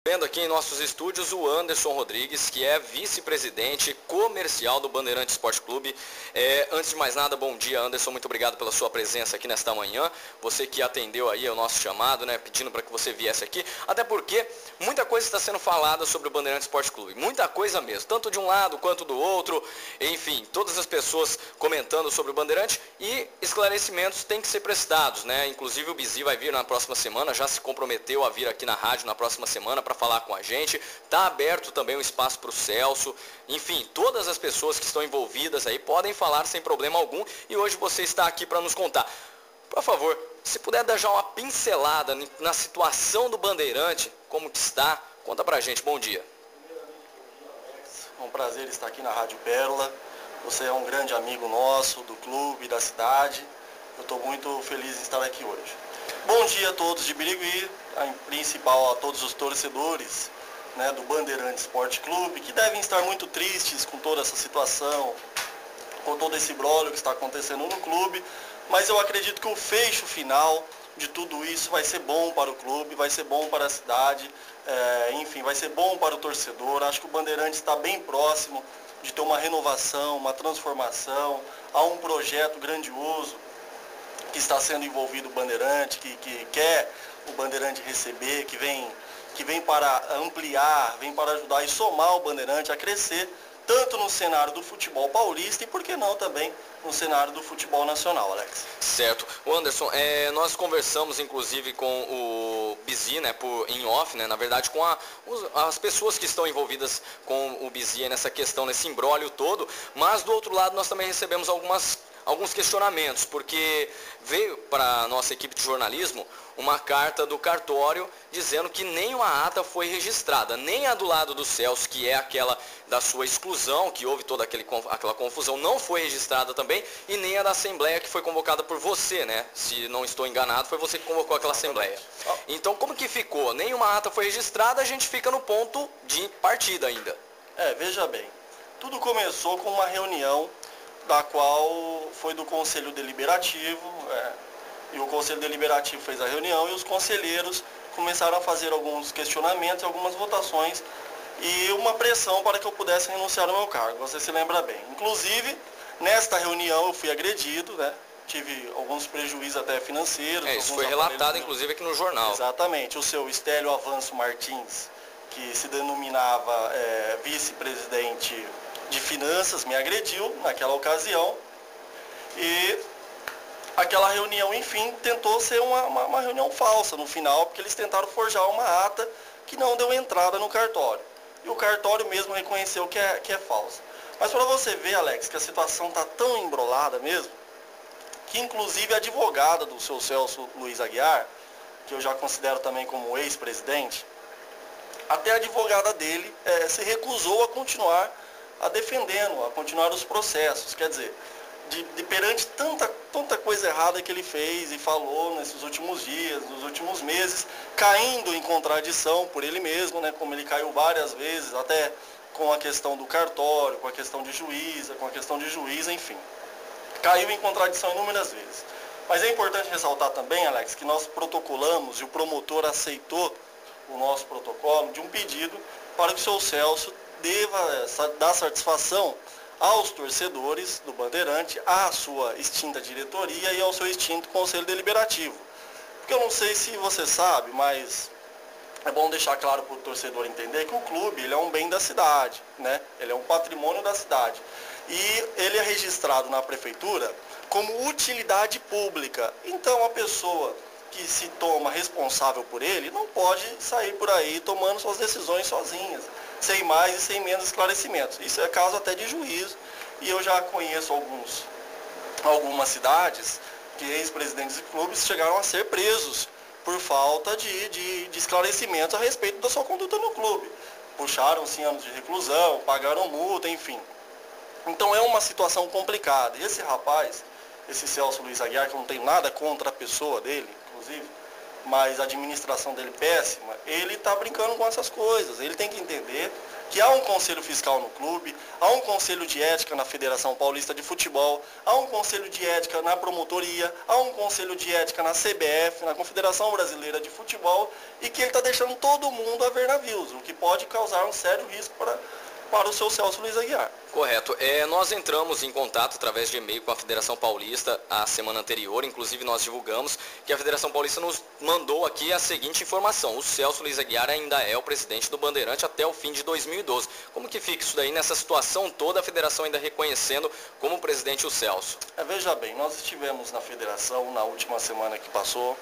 Vendo aqui em nossos estúdios o Anderson Rodrigues, que é vice-presidente comercial do Bandeirante Esporte Clube. Antes de mais nada, bom dia, Anderson, muito obrigado pela sua presença aqui nesta manhã. Você que atendeu aí ao nosso chamado, né, pedindo para que você viesse aqui, até porque muita coisa está sendo falada sobre o Bandeirante Esporte Clube, muita coisa mesmo, tanto de um lado quanto do outro, enfim, todas as pessoas comentando sobre o Bandeirante e esclarecimentos têm que ser prestados, né? Inclusive o Bizi vai vir na próxima semana, já se comprometeu a vir aqui na rádio na próxima semana para falar com a gente. Está aberto também o espaço para o Celso. Enfim, todas as pessoas que estão envolvidas aí podem falar sem problema algum. E hoje você está aqui para nos contar. Por favor, se puder dar já uma pincelada na situação do Bandeirante, como que está, conta pra gente. Bom dia. É um prazer estar aqui na Rádio Pérola. Você é um grande amigo nosso, do clube, da cidade. Eu estou muito feliz em estar aqui hoje. Bom dia a todos de Birigui, em principal a todos os torcedores, né, do Bandeirante Esporte Clube, que devem estar muito tristes com toda essa situação, com todo esse imbróglio que está acontecendo no clube, mas eu acredito que o fecho final de tudo isso vai ser bom para o clube, vai ser bom para a cidade, enfim, vai ser bom para o torcedor. Acho que o Bandeirante está bem próximo de ter uma renovação, uma transformação, há um projeto grandioso que está sendo envolvido o Bandeirante, que quer o Bandeirante receber, que vem para ampliar, vem para ajudar e somar o Bandeirante a crescer, tanto no cenário do futebol paulista e, por que não, também no cenário do futebol nacional, Alex. Certo. O Anderson, nós conversamos inclusive com o Bizi, né, em off, né, na verdade com as pessoas que estão envolvidas com o Bizi nessa questão, nesse imbróglio todo, mas do outro lado nós também recebemos alguns questionamentos, porque veio para a nossa equipe de jornalismo uma carta do cartório dizendo que nenhuma ata foi registrada, nem a do lado do Celso, que é aquela da sua exclusão, que houve toda aquela confusão, não foi registrada também, e nem a da Assembleia que foi convocada por você, né? Se não estou enganado, foi você que convocou aquela Assembleia. Então, como que ficou? Nenhuma ata foi registrada, a gente fica no ponto de partida ainda. Veja bem, tudo começou com uma reunião da qual foi do Conselho Deliberativo, e o Conselho Deliberativo fez a reunião e os conselheiros começaram a fazer alguns questionamentos, algumas votações e uma pressão para que eu pudesse renunciar ao meu cargo. Você se lembra bem. Inclusive, nesta reunião eu fui agredido, né? Tive alguns prejuízos até financeiros. Isso foi relatado inclusive aqui no jornal. Exatamente. O seu Estélio Avanço Martins, que se denominava vice-presidente de finanças, me agrediu naquela ocasião e aquela reunião, enfim, tentou ser uma reunião falsa no final, porque eles tentaram forjar uma ata que não deu entrada no cartório. E o cartório mesmo reconheceu que é falsa. Mas para você ver, Alex, que a situação está tão embrolada mesmo, que inclusive a advogada do seu Celso Luiz Aguiar, que eu já considero também como ex-presidente, até a advogada dele se recusou a continuar defendendo, a continuar os processos. Quer dizer, perante tanta coisa errada que ele fez e falou nesses últimos dias, nos últimos meses, caindo em contradição por ele mesmo, né, como ele caiu várias vezes, até com a questão do cartório, com a questão de juíza, enfim. Caiu em contradição inúmeras vezes. Mas é importante ressaltar também, Alex, que nós protocolamos e o promotor aceitou o nosso protocolo de um pedido para que o seu Celso deva dar satisfação aos torcedores do Bandeirante, à sua extinta diretoria e ao seu extinto Conselho Deliberativo. Porque eu não sei se você sabe, mas é bom deixar claro para o torcedor entender que o clube ele é um bem da cidade, né? Ele é um patrimônio da cidade. E ele é registrado na prefeitura como utilidade pública. Então a pessoa que se toma responsável por ele não pode sair por aí tomando suas decisões sozinhas, sem mais e sem menos esclarecimentos. Isso é caso até de juízo, e eu já conheço algumas cidades que ex-presidentes de clubes chegaram a ser presos por falta de esclarecimentos a respeito da sua conduta no clube. Puxaram 5 anos de reclusão, pagaram multa, enfim. Então é uma situação complicada. E esse rapaz, esse Celso Luiz Aguiar, que eu não tenho nada contra a pessoa dele, inclusive, mas a administração dele péssima, ele está brincando com essas coisas. Ele tem que entender que há um conselho fiscal no clube, há um conselho de ética na Federação Paulista de Futebol, há um conselho de ética na promotoria, há um conselho de ética na CBF, na Confederação Brasileira de Futebol, e que ele está deixando todo mundo a ver navios, o que pode causar um sério risco para o seu Celso Luiz Aguiar. Correto. Nós entramos em contato através de e-mail com a Federação Paulista a semana anterior, inclusive nós divulgamos que a Federação Paulista nos mandou aqui a seguinte informação: o Celso Luiz Aguiar ainda é o presidente do Bandeirante até o fim de 2012. Como que fica isso daí nessa situação toda, a Federação ainda reconhecendo como presidente o Celso? Veja bem, nós estivemos na Federação na última semana que passou,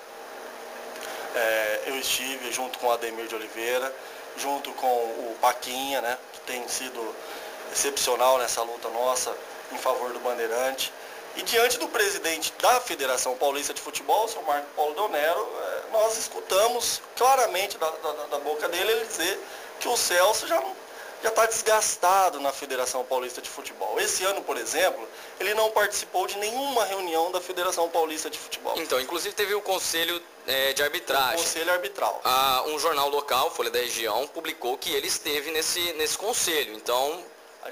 eu estive junto com o Ademir de Oliveira, junto com o Paquinha, né, que tem sido excepcional nessa luta nossa em favor do Bandeirante. E diante do presidente da Federação Paulista de Futebol, o senhor Marco Paulo Del Nero, nós escutamos claramente da boca dele ele dizer que o Celso já está desgastado na Federação Paulista de Futebol. Esse ano, por exemplo, ele não participou de nenhuma reunião da Federação Paulista de Futebol. Então, inclusive teve o Conselho de Arbitragem. O Conselho Arbitral. Um jornal local, Folha da Região, publicou que ele esteve nesse conselho. Então,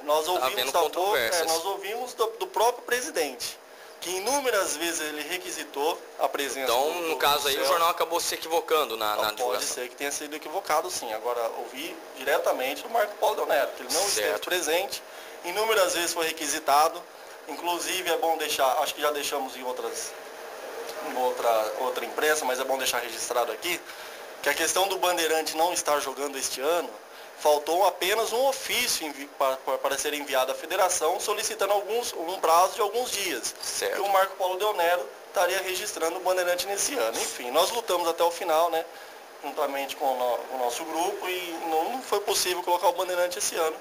nós ouvimos do próprio presidente, que inúmeras vezes ele requisitou a presença então, no caso aí, o jornal acabou se equivocando na divulgação. Pode ser que tenha sido equivocado, sim. Agora, ouvi diretamente do Marco Paulo Del Nero, que ele não esteve presente, inúmeras vezes foi requisitado. Inclusive, é bom deixar, acho que já deixamos em outra imprensa, mas é bom deixar registrado aqui, que a questão do Bandeirante não estar jogando este ano, faltou apenas um ofício para ser enviado à federação, solicitando um prazo de alguns dias. Certo. Que o Marco Paulo Del Nero estaria registrando o Bandeirante nesse ano. Enfim, nós lutamos até o final, né, juntamente com o nosso grupo, e não foi possível colocar o Bandeirante esse ano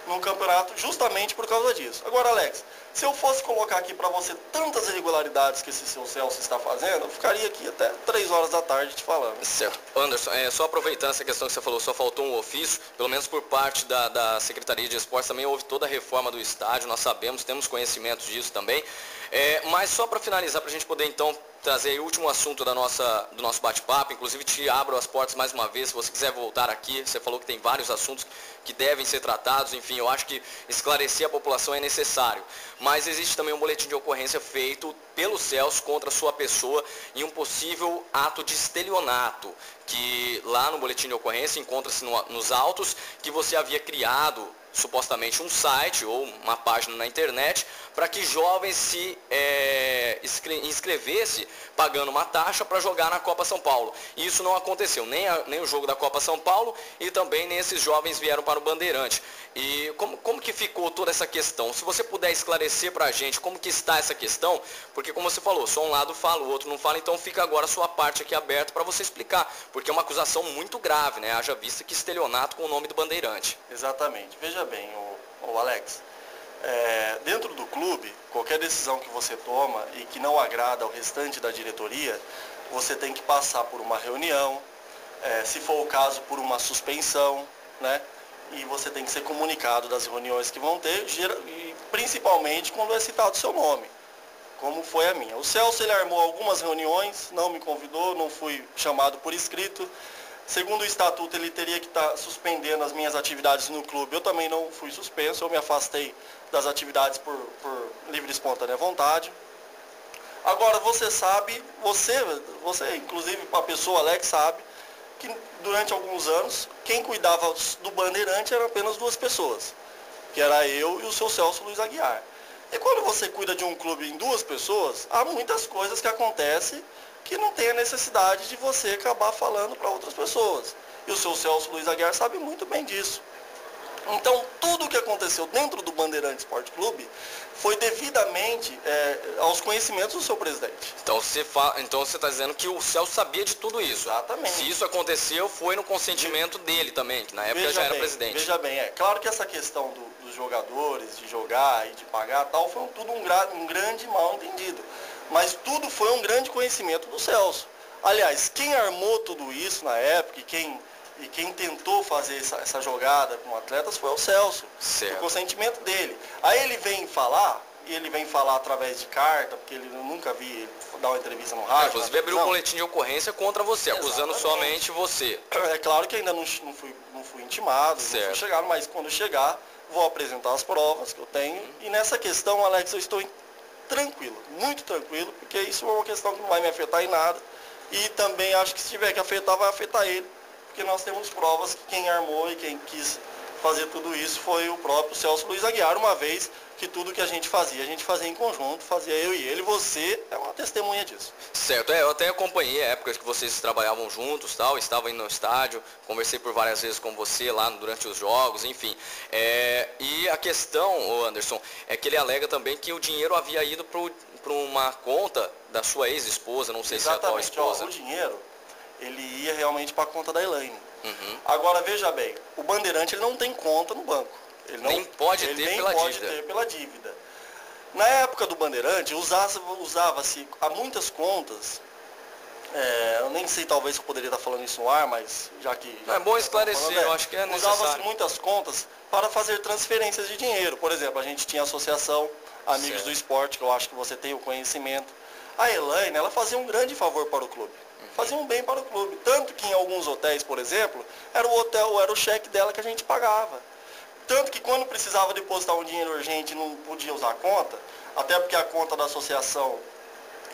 no campeonato justamente por causa disso. Agora, Alex, se eu fosse colocar aqui para você tantas irregularidades que esse seu Celso está fazendo, eu ficaria aqui até 3 horas da tarde te falando. Certo. Anderson, só aproveitando essa questão que você falou, só faltou um ofício, pelo menos por parte da Secretaria de Esportes também houve toda a reforma do estádio, nós sabemos, temos conhecimento disso também. Mas só para finalizar, para a gente poder então trazer aí o último assunto do nosso bate-papo, inclusive te abro as portas mais uma vez, se você quiser voltar aqui, você falou que tem vários assuntos que devem ser tratados, enfim, eu acho que esclarecer a população é necessário, mas existe também um boletim de ocorrência feito pelo Celso contra a sua pessoa em um possível ato de estelionato, que lá no boletim de ocorrência encontra-se nos autos que você havia criado supostamente um site ou uma página na internet para que jovens se inscrevessem pagando uma taxa para jogar na Copa São Paulo. E isso não aconteceu, nem o jogo da Copa São Paulo e também nem esses jovens vieram para o Bandeirante. E como que ficou toda essa questão? Se você puder esclarecer para a gente como que está essa questão, porque como você falou, só um lado fala, o outro não fala, então fica agora a sua parte aqui aberta para você explicar, porque é uma acusação muito grave, né? Haja vista que estelionato com o nome do Bandeirante. Exatamente. Veja bem, o Alex, dentro do clube, qualquer decisão que você toma e que não agrada ao restante da diretoria, você tem que passar por uma reunião, se for o caso, por uma suspensão, né? E você tem que ser comunicado das reuniões que vão ter, e principalmente quando é citado o seu nome, como foi a minha. O Celso, ele armou algumas reuniões, não me convidou, não fui chamado por escrito. Segundo o estatuto, ele teria que estar suspendendo as minhas atividades no clube. Eu também não fui suspenso, eu me afastei das atividades por livre e espontânea vontade. Agora, você sabe, você inclusive a pessoa, Alex, sabe, que durante alguns anos, quem cuidava do Bandeirante eram apenas 2 pessoas, que era eu e o seu Celso Luiz Aguiar. E quando você cuida de um clube em 2 pessoas, há muitas coisas que acontecem que não tem a necessidade de você acabar falando para outras pessoas. E o seu Celso Luiz Aguiar sabe muito bem disso. Então, tudo o que aconteceu dentro do Bandeirante Esporte Clube foi devidamente aos conhecimentos do seu presidente. Então você está dizendo que o Celso sabia de tudo isso. Exatamente. Se isso aconteceu, foi no consentimento dele também, que na época já era presidente. Veja bem, claro que essa questão dos jogadores, de jogar e de pagar, tal, foi tudo um grande mal entendido. Mas tudo foi um grande conhecimento do Celso. Aliás, quem armou tudo isso na época e quem tentou fazer essa jogada com atletas foi o Celso. Certo. O consentimento dele. Aí ele vem falar e ele vem falar através de carta, porque eu nunca vi ele dar uma entrevista no rádio. Inclusive abriu um boletim de ocorrência contra você, acusando somente você. É claro que ainda não fui intimado, não fui chegado, mas quando chegar, vou apresentar as provas que eu tenho. E nessa questão, Alex, eu estou tranquilo, muito tranquilo, porque isso é uma questão que não vai me afetar em nada. E também acho que se tiver que afetar, vai afetar ele, porque nós temos provas que quem armou e quem quis fazer tudo isso foi o próprio Celso Luiz Aguiar, uma vez que tudo que a gente fazia em conjunto, fazia eu e ele. Você é uma testemunha disso. Certo, eu até acompanhei épocas que vocês trabalhavam juntos, tal, estava indo no estádio, conversei por várias vezes com você lá durante os jogos, enfim. E a questão, Anderson, é que ele alega também que o dinheiro havia ido para uma conta da sua ex-esposa, não sei se é a atual esposa. O dinheiro, ele ia realmente para a conta da Elaine. Agora, veja bem, o Bandeirante ele não tem conta no banco. Ele nem pode ter pela dívida. Na época do Bandeirante, usava-se há muitas contas. Eu nem sei, talvez eu poderia estar falando isso no ar, mas já que... É bom esclarecer, eu acho que é necessário. Usava-se muitas contas para fazer transferências de dinheiro. Por exemplo, a gente tinha a associação Amigos do Esporte, que eu acho que você tem o conhecimento. A Elaine, ela fazia um grande favor para o clube. Fazia um bem para o clube. Tanto que em alguns hotéis, por exemplo, era o cheque dela que a gente pagava. Tanto que quando precisava depositar um dinheiro urgente não podia usar a conta, até porque a conta da associação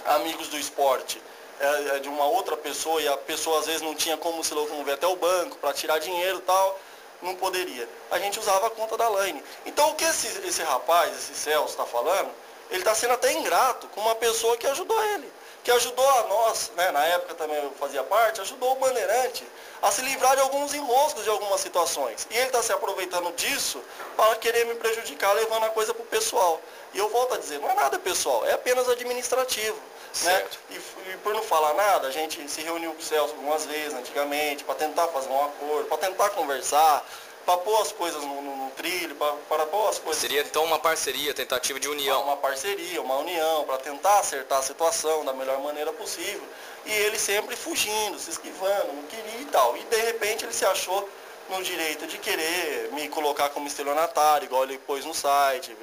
Amigos do Esporte é de uma outra pessoa e a pessoa às vezes não tinha como se locomover até o banco para tirar dinheiro e tal, não poderia. A gente usava a conta da Elaine. Então o que esse rapaz, esse Celso está falando, ele está sendo até ingrato com uma pessoa que ajudou ele. Que ajudou a nós, né, na época também eu fazia parte, ajudou o Bandeirante a se livrar de alguns enroscos, de algumas situações. E ele está se aproveitando disso para querer me prejudicar, levando a coisa para o pessoal. E eu volto a dizer, não é nada pessoal, é apenas administrativo. Né? E por não falar nada, a gente se reuniu com o Celso algumas vezes antigamente, para tentar fazer um acordo, para tentar conversar, para pôr as coisas no trilho, para pôr as coisas... Seria então uma parceria, tentativa de união. Uma parceria, uma união, para tentar acertar a situação da melhor maneira possível. E ele sempre fugindo, se esquivando, não queria e tal. E de repente ele se achou no direito de querer me colocar como estelionatário, igual ele pôs no site,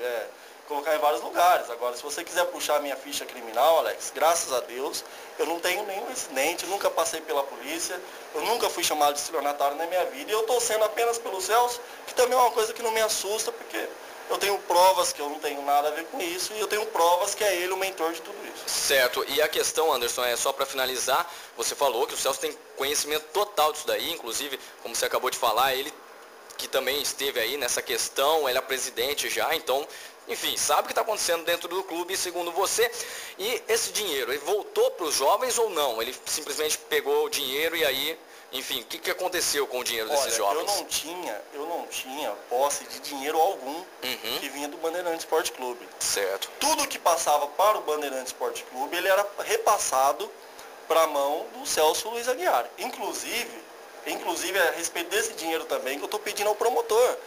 colocar em vários lugares. Agora, se você quiser puxar a minha ficha criminal, Alex, graças a Deus, eu não tenho nenhum incidente, nunca passei pela polícia, eu nunca fui chamado de estelionatário na minha vida, e eu estou sendo apenas pelo Celso, que também é uma coisa que não me assusta, porque eu tenho provas que eu não tenho nada a ver com isso, e eu tenho provas que é ele o mentor de tudo isso. Certo, e a questão, Anderson, é só para finalizar, você falou que o Celso tem conhecimento total disso daí, inclusive, como você acabou de falar, ele que também esteve aí nessa questão, ele é presidente já, então... Enfim, sabe o que está acontecendo dentro do clube, segundo você. E esse dinheiro, ele voltou para os jovens ou não? Ele simplesmente pegou o dinheiro e aí, enfim, o que aconteceu com o dinheiro desses jovens? Eu não tinha posse de dinheiro algum que vinha do Bandeirante Esporte Clube. Certo. Tudo que passava para o Bandeirante Esporte Clube, ele era repassado para a mão do Celso Luiz Aguiar. Inclusive é a respeito desse dinheiro também que eu estou pedindo ao promotor.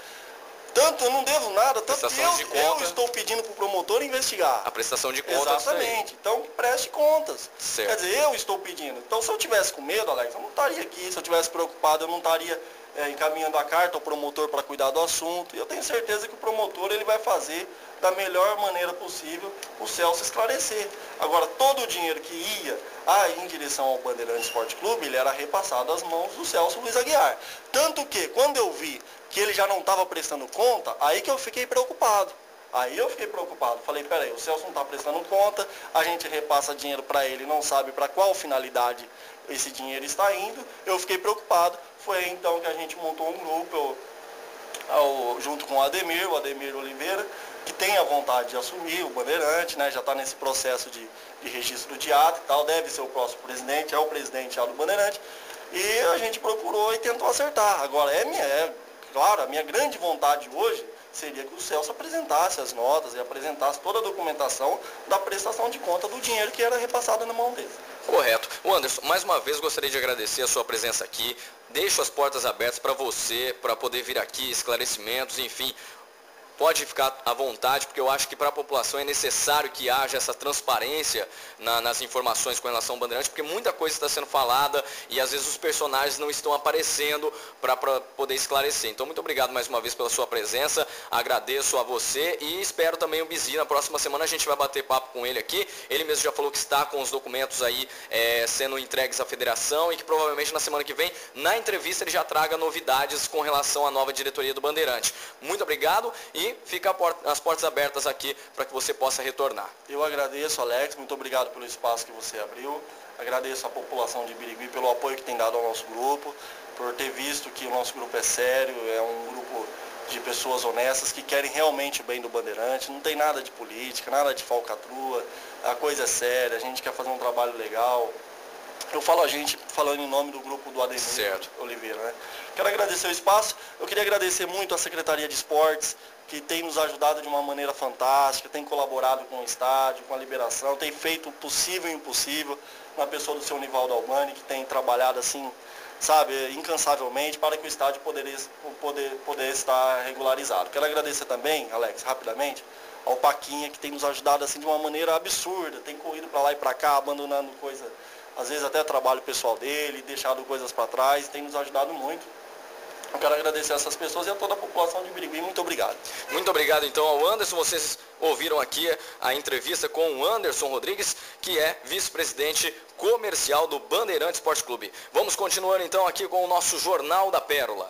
Tanto eu não devo nada, tanto que eu estou pedindo para o promotor investigar. A prestação de contas. Exatamente. Então, que preste contas. Certo. Quer dizer, eu estou pedindo. Então, se eu tivesse com medo, Alex, eu não estaria aqui. Se eu tivesse preocupado, eu não estaria encaminhando a carta ao promotor para cuidar do assunto. E eu tenho certeza que o promotor ele vai fazer da melhor maneira possível o Celso esclarecer. Agora, todo o dinheiro que ia em direção ao Bandeirante Esporte Clube, ele era repassado às mãos do Celso Luiz Aguiar. Tanto que, quando eu vi que ele já não estava prestando conta, aí que eu fiquei preocupado. Falei, peraí, o Celso não está prestando conta, a gente repassa dinheiro para ele, não sabe para qual finalidade esse dinheiro está indo. Eu fiquei preocupado. Foi aí, então, que a gente montou um grupo, junto com o Ademir Oliveira, que tem a vontade de assumir o Bandeirante, né? Já está nesse processo de registro de ato e tal, deve ser o próximo presidente, é o presidente já do Bandeirante. E a gente procurou e tentou acertar. Agora, claro, a minha grande vontade hoje seria que o Celso apresentasse as notas e apresentasse toda a documentação da prestação de conta do dinheiro que era repassado na mão dele. Correto. Anderson, mais uma vez gostaria de agradecer a sua presença aqui. Deixo as portas abertas para você, para poder vir aqui, esclarecimentos, enfim. pode ficar à vontade, porque eu acho que para a população é necessário que haja essa transparência nas informações com relação ao Bandeirante, porque muita coisa está sendo falada e às vezes os personagens não estão aparecendo para poder esclarecer. Então, muito obrigado mais uma vez pela sua presença, agradeço a você e espero também o Bizi. Na próxima semana a gente vai bater papo com ele aqui. Ele mesmo já falou que está com os documentos aí sendo entregues à federação e que provavelmente na semana que vem, na entrevista, ele já traga novidades com relação à nova diretoria do Bandeirante. Muito obrigado e fica as portas abertas aqui para que você possa retornar. Eu agradeço, Alex, muito obrigado pelo espaço que você abriu. Agradeço à população de Birigui pelo apoio que tem dado ao nosso grupo, por ter visto que o nosso grupo é sério, é um grupo de pessoas honestas que querem realmente o bem do Bandeirante. Não tem nada de política, nada de falcatrua, a coisa é séria, a gente quer fazer um trabalho legal. Eu falo a gente falando em nome do grupo do Ademir Oliveira, né? Quero agradecer o espaço, eu queria agradecer muito à Secretaria de Esportes, que tem nos ajudado de uma maneira fantástica, tem colaborado com o estádio, com a liberação, tem feito o possível e o impossível, na pessoa do seu Nivaldo Albani, que tem trabalhado assim, sabe, incansavelmente, para que o estádio poder estar regularizado. Quero agradecer também, Alex, rapidamente, ao Paquinha, que tem nos ajudado assim de uma maneira absurda, tem corrido para lá e para cá, abandonando coisa, às vezes até trabalho pessoal dele, deixado coisas para trás, tem nos ajudado muito. Eu quero agradecer a essas pessoas e a toda a população de Birigui. Muito obrigado. Muito obrigado então ao Anderson. Vocês ouviram aqui a entrevista com o Anderson Rodrigues, que é vice-presidente comercial do Bandeirante Esporte Clube. Vamos continuar então aqui com o nosso Jornal da Pérola.